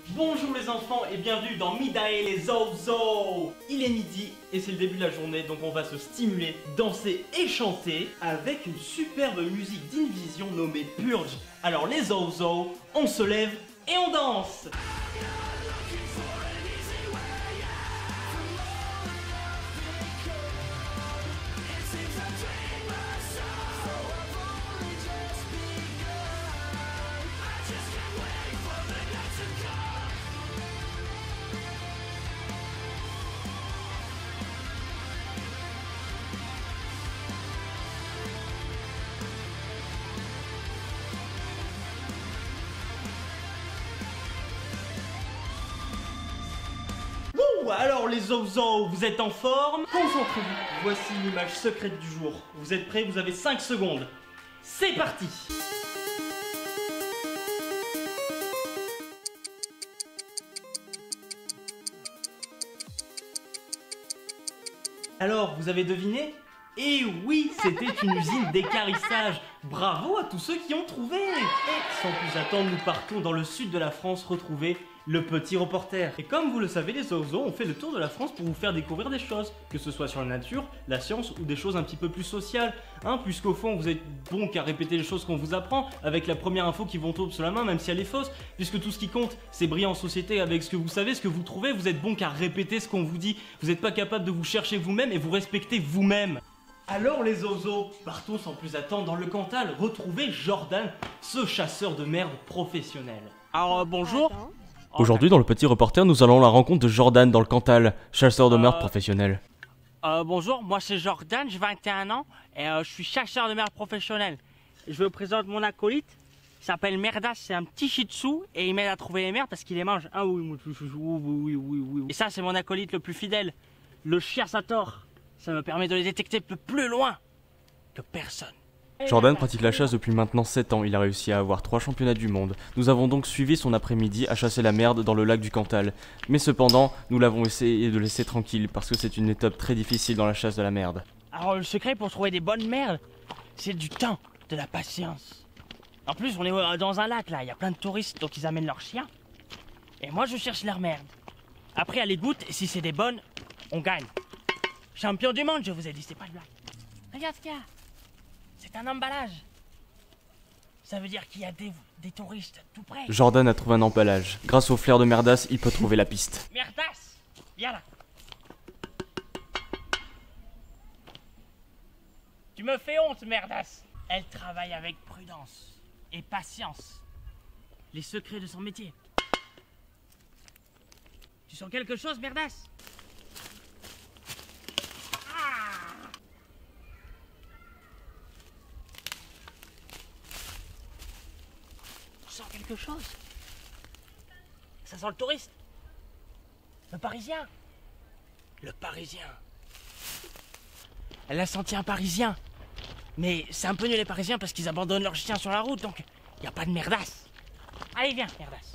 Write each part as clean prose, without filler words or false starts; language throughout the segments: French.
Bonjour les enfants et bienvenue dans Midae les Zozo. Il est midi et c'est le début de la journée, donc on va se stimuler, danser et chanter avec une superbe musique d'Invision nommée Purge. Alors les Zozo, on se lève et on danse. Alors les Zozo, vous êtes en forme? Concentrez-vous, voici l'image secrète du jour. Vous êtes prêts? Vous avez 5 secondes. C'est parti! Alors, vous avez deviné? Et oui, c'était une usine d'équarrissage. Bravo à tous ceux qui ont trouvé. Et sans plus attendre, nous partons dans le sud de la France retrouver le petit reporter. Et comme vous le savez, les Zozo, on fait le tour de la France pour vous faire découvrir des choses, que ce soit sur la nature, la science ou des choses un petit peu plus sociales, hein, puisqu'au fond vous êtes bon qu'à répéter les choses qu'on vous apprend, avec la première info qui vous tombe sur la main, même si elle est fausse, puisque tout ce qui compte, c'est briller en société avec ce que vous savez, ce que vous trouvez, vous êtes bon qu'à répéter ce qu'on vous dit, vous n'êtes pas capable de vous chercher vous-même et vous respectez vous-même. Alors les Zozo, partons sans plus attendre dans le Cantal, retrouver Jordan, ce chasseur de merde professionnel. Alors bonjour. Aujourd'hui, dans le petit reporter, nous allons à la rencontre de Jordan dans le Cantal, chasseur de merde professionnel. Bonjour, moi c'est Jordan, j'ai 21 ans et je suis chasseur de merde professionnel. Je vous présente mon acolyte, il s'appelle Merdas, c'est un petit shih tzu et il m'aide à trouver les merdes parce qu'il les mange. Ah oui, oui. Et ça c'est mon acolyte le plus fidèle, le chassator. Ça me permet de les détecter plus loin que personne. Jordan pratique la chasse depuis maintenant 7 ans, il a réussi à avoir 3 championnats du monde. Nous avons donc suivi son après-midi à chasser la merde dans le lac du Cantal. Mais cependant, nous l'avons essayé de laisser tranquille parce que c'est une étape très difficile dans la chasse de la merde. Alors le secret pour trouver des bonnes merdes, c'est du temps, de la patience. En plus on est dans un lac là, il y a plein de touristes donc ils amènent leurs chiens. Et moi je cherche leur merde. Après elle les goûte et si c'est des bonnes, on gagne. Champion du monde je vous ai dit, c'est pas de blague. Regarde ce qu'il y a. C'est un emballage. Ça veut dire qu'il y a des touristes tout près. Jordan a trouvé un emballage. Grâce au flair de Merdas, il peut trouver la piste. Merdas, viens là. Tu me fais honte, Merdas. Elle travaille avec prudence et patience. Les secrets de son métier. Tu sens quelque chose, Merdas? Sent quelque chose. Ça sent le touriste. Le parisien. Le parisien. Elle a senti un parisien. Mais c'est un peu nul les parisiens parce qu'ils abandonnent leurs chiens sur la route, donc il n'y a pas de merdasse. Allez, viens, merdasse.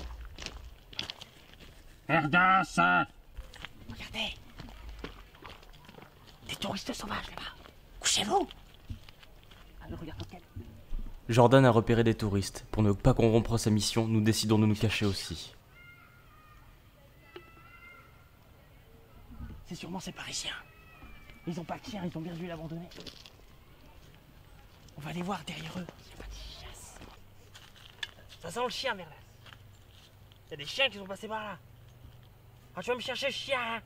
Merdasse. Regardez. Des touristes sauvages là-bas. Couchez-vous. Alors, regarde quel. Jordan a repéré des touristes. Pour ne pas corrompre sa mission, nous décidons de nous cacher aussi. C'est sûrement ces parisiens. Ils ont pas de chien, ils ont bien dû l'abandonner. On va les voir derrière eux. Il n'y a pas de chasse. Ça sent le chien, Merdas. Il y a des chiens qui sont passés par là. Ah, tu vas me chercher le chien, hein?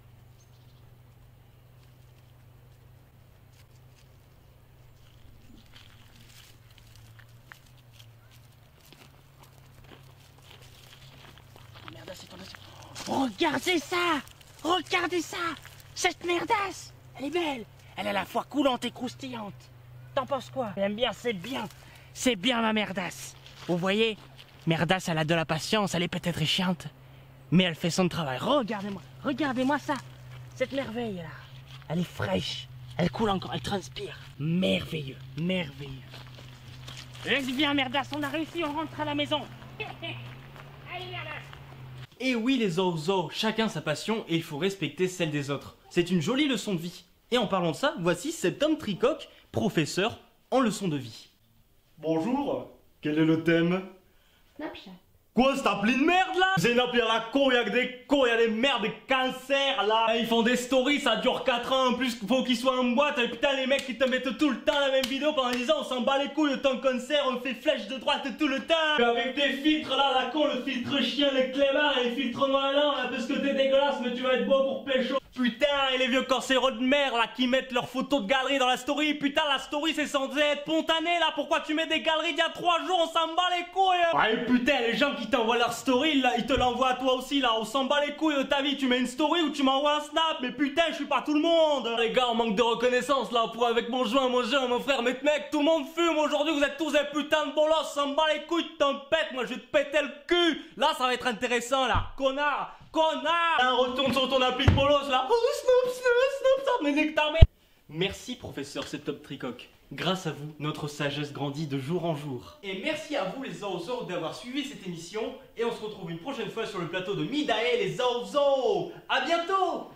Regardez ça! Regardez ça! Cette merdasse! Elle est belle! Elle a la foi coulante et croustillante. T'en penses quoi? J'aime bien, c'est bien! C'est bien ma merdasse! Vous voyez? Merdasse, elle a de la patience, elle est peut-être chiante, mais elle fait son travail. Regardez-moi! Regardez-moi ça! Cette merveille là! Elle est fraîche! Elle coule encore, elle transpire! Merveilleux! Merveilleux! Laisse bien merdasse, on a réussi, on rentre à la maison! Allez, merdasse! Et oui les Zozo, chacun sa passion et il faut respecter celle des autres. C'est une jolie leçon de vie. Et en parlant de ça, voici cet homme tricoque, professeur en leçon de vie. Bonjour, quel est le thème? Snapchat. Quoi, c'est appli de merde là? Zénop, y'a la con, y'a que des cons, y'a des merdes, des cancers là. Ils font des stories, ça dure 4 ans, en plus faut qu'ils soient en boîte. Et putain, les mecs qui te mettent tout le temps la même vidéo pendant 10 ans, on s'en bat les couilles de ton concert, on fait flèche de droite tout le temps. Et avec des filtres là, la con, le filtre chien, le clébard et les filtres noirs là, parce que t'es dégueulasse, mais tu vas être beau pour pécho. Putain, et les vieux cancéreux de merde là qui mettent leurs photos de galerie dans la story. Putain, la story c'est censé être spontané là. Pourquoi tu mets des galeries d'il y a 3 jours? On s'en bat les couilles. Ouais, putain, les gens qui t'envoient leur story là, ils te l'envoient à toi aussi là. On s'en bat les couilles de ta vie. Tu mets une story ou tu m'envoies un snap. Mais putain, je suis pas tout le monde. Les gars, on manque de reconnaissance là. Pour avec mon joint, mon frère, mes mecs, tout le monde fume aujourd'hui. Vous êtes tous des putains de bolos. S'en bat les couilles, tu t'en pètes. Moi, je vais te péter le cul. Là, ça va être intéressant là. Connard. Connard! Retourne sur ton appli de bolos là. Oh, Snoop, mais nique ta mère. Merci professeur Septop-Tricoque. Grâce à vous, notre sagesse grandit de jour en jour. Et merci à vous les Zorzos d'avoir suivi cette émission. Et on se retrouve une prochaine fois sur le plateau de Midae les Zorzos. A bientôt.